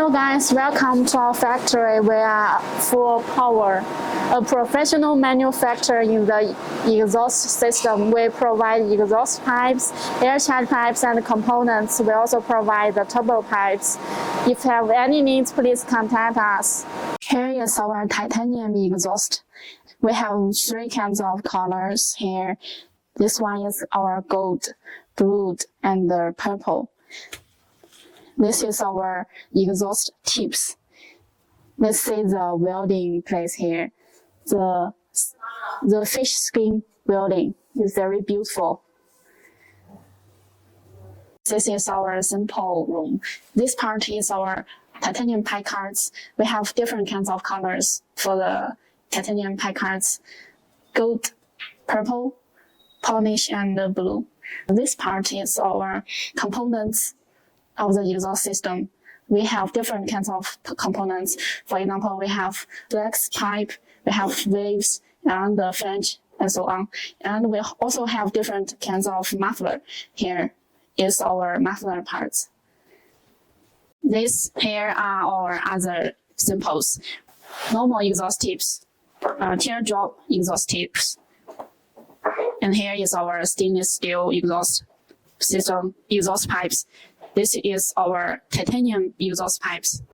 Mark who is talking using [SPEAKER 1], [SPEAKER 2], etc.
[SPEAKER 1] Hello guys, welcome to our factory. We are Fupower, a professional manufacturer in the exhaust system. We provide exhaust pipes, air check pipes, and components. We also provide the turbo pipes. If you have any needs, please contact us. Here is our titanium exhaust. We have 3 kinds of colors here. This one is our gold, blue, and purple. This is our exhaust tips. Let's see the welding place here. The fish skin welding is very beautiful. This is our sample room. This part is our titanium pipe cards. We have different kinds of colors for the titanium pipe cards: gold, purple, polish, and blue. This part is our components of the exhaust system. We have different kinds of components. For example, we have flex pipe, we have waves, and the flange, and so on. And we also have different kinds of muffler. Here is our muffler parts. These here are our other samples: normal exhaust tips, teardrop exhaust tips, and here is our stainless steel exhaust system exhaust pipes. This is our titanium exhaust pipes.